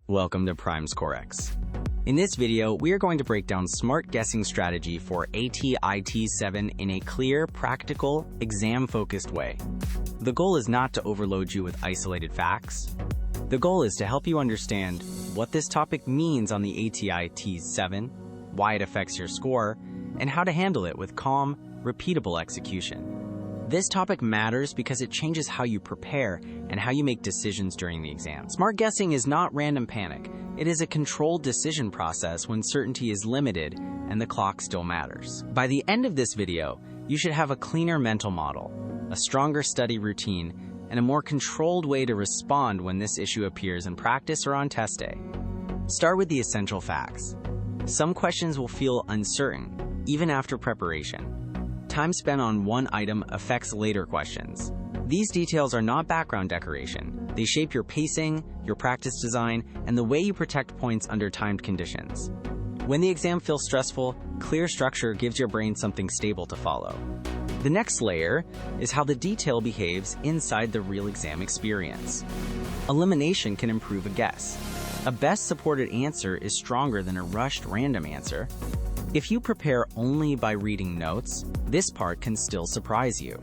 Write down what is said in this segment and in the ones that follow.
Welcome to PrimeScoreX. In this video, we are going to break down smart guessing strategy for ATI TEAS 7 in a clear, practical, exam-focused way. The goal is not to overload you with isolated facts. The goal is to help you understand what this topic means on the ATI TEAS 7, why it affects your score, and how to handle it with calm, repeatable execution. This topic matters because it changes how you prepare and how you make decisions during the exam. Smart guessing is not random panic. It is a controlled decision process when certainty is limited and the clock still matters. By the end of this video, you should have a cleaner mental model, a stronger study routine, and a more controlled way to respond when this issue appears in practice or on test day. Start with the essential facts. Some questions will feel uncertain, even after preparation. Time spent on one item affects later questions. These details are not background decoration. They shape your pacing, your practice design, and the way you protect points under timed conditions. When the exam feels stressful, clear structure gives your brain something stable to follow. The next layer is how the detail behaves inside the real exam experience. Elimination can improve a guess. A best supported answer is stronger than a rushed random answer. If you prepare only by reading notes, this part can still surprise you.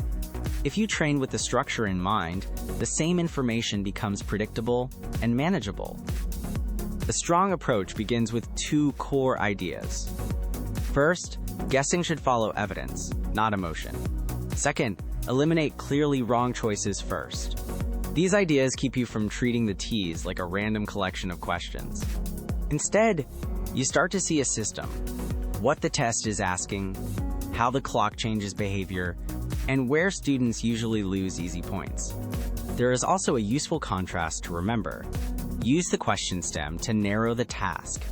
If you train with the structure in mind, the same information becomes predictable and manageable. A strong approach begins with two core ideas. First, guessing should follow evidence, not emotion. Second, eliminate clearly wrong choices first. These ideas keep you from treating the TEAS like a random collection of questions. Instead, you start to see a system. What the test is asking, how the clock changes behavior, and where students usually lose easy points. There is also a useful contrast to remember. Use the question stem to narrow the task.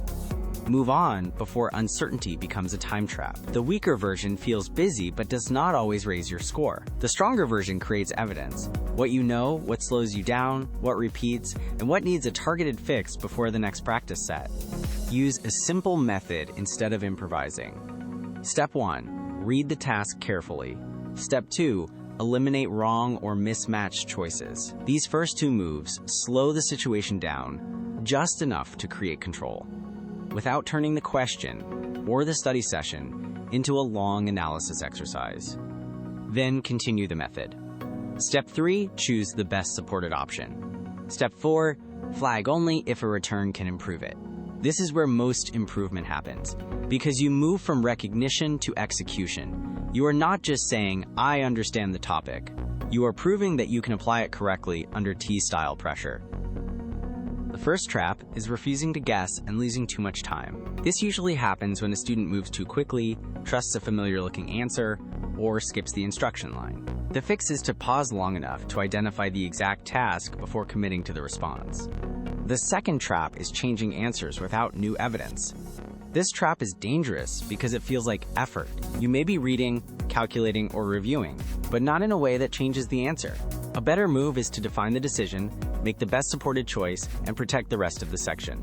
Move on before uncertainty becomes a time trap. The weaker version feels busy but does not always raise your score. The stronger version creates evidence. What you know, what slows you down, what repeats, and what needs a targeted fix before the next practice set. Use a simple method instead of improvising. Step 1. Read the task carefully. Step 2. Eliminate wrong or mismatched choices. These first two moves slow the situation down just enough to create control, without turning the question or the study session into a long analysis exercise. Then continue the method. Step 3. Choose the best supported option. Step 4. Flag only if a return can improve it. This is where most improvement happens, because you move from recognition to execution. You are not just saying, I understand the topic. You are proving that you can apply it correctly under TEAS-style pressure. The first trap is refusing to guess and losing too much time. This usually happens when a student moves too quickly, trusts a familiar-looking answer, or skips the instruction line. The fix is to pause long enough to identify the exact task before committing to the response. The second trap is changing answers without new evidence. This trap is dangerous because it feels like effort. You may be reading, calculating, or reviewing, but not in a way that changes the answer. A better move is to define the decision, make the best supported choice, and protect the rest of the section.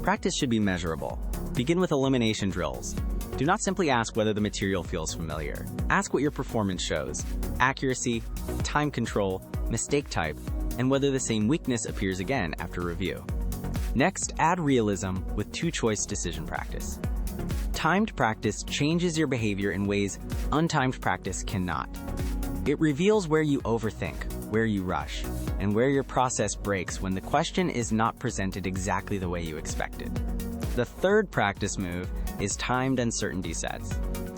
Practice should be measurable. Begin with elimination drills. Do not simply ask whether the material feels familiar. Ask what your performance shows: accuracy, time control, mistake type, and whether the same weakness appears again after review. Next, add realism with two-choice decision practice. Timed practice changes your behavior in ways untimed practice cannot. It reveals where you overthink, where you rush, and where your process breaks when the question is not presented exactly the way you expected. The third practice move is timed uncertainty sets.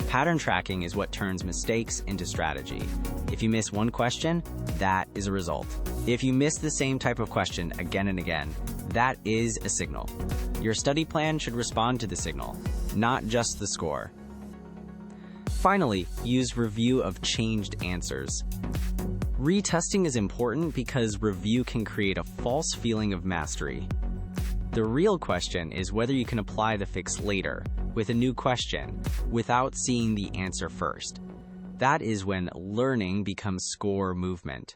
Pattern tracking is what turns mistakes into strategy. If you miss one question, that is a result. If you miss the same type of question again and again, that is a signal. Your study plan should respond to the signal, not just the score. Finally, use review of changed answers. Retesting is important because review can create a false feeling of mastery. The real question is whether you can apply the fix later, with a new question, without seeing the answer first. That is when learning becomes score movement.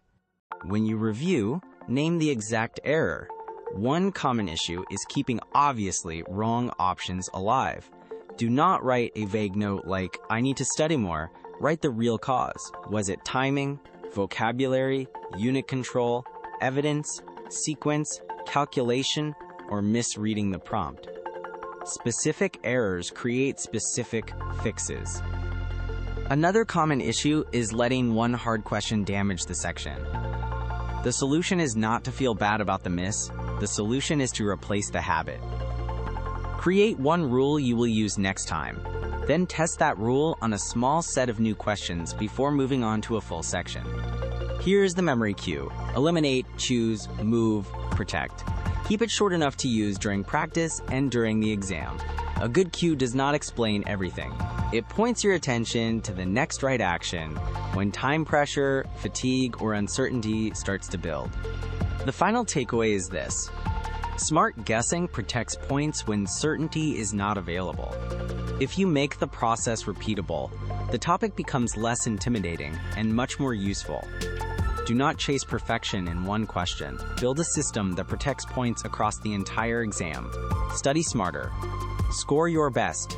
When you review, name the exact error. One common issue is keeping obviously wrong options alive. Do not write a vague note like, I need to study more. Write the real cause. Was it timing, vocabulary, unit control, evidence, sequence, calculation, or misreading the prompt. Specific errors create specific fixes. Another common issue is letting one hard question damage the section. The solution is not to feel bad about the miss. The solution is to replace the habit. Create one rule you will use next time. Then test that rule on a small set of new questions before moving on to a full section. Here's the memory cue. Eliminate, choose, move, protect. Keep it short enough to use during practice and during the exam. A good cue does not explain everything. It points your attention to the next right action when time pressure, fatigue, or uncertainty starts to build. The final takeaway is this. Smart guessing protects points when certainty is not available. If you make the process repeatable, the topic becomes less intimidating and much more useful. Do not chase perfection in one question. Build a system that protects points across the entire exam. Study smarter. Score your best.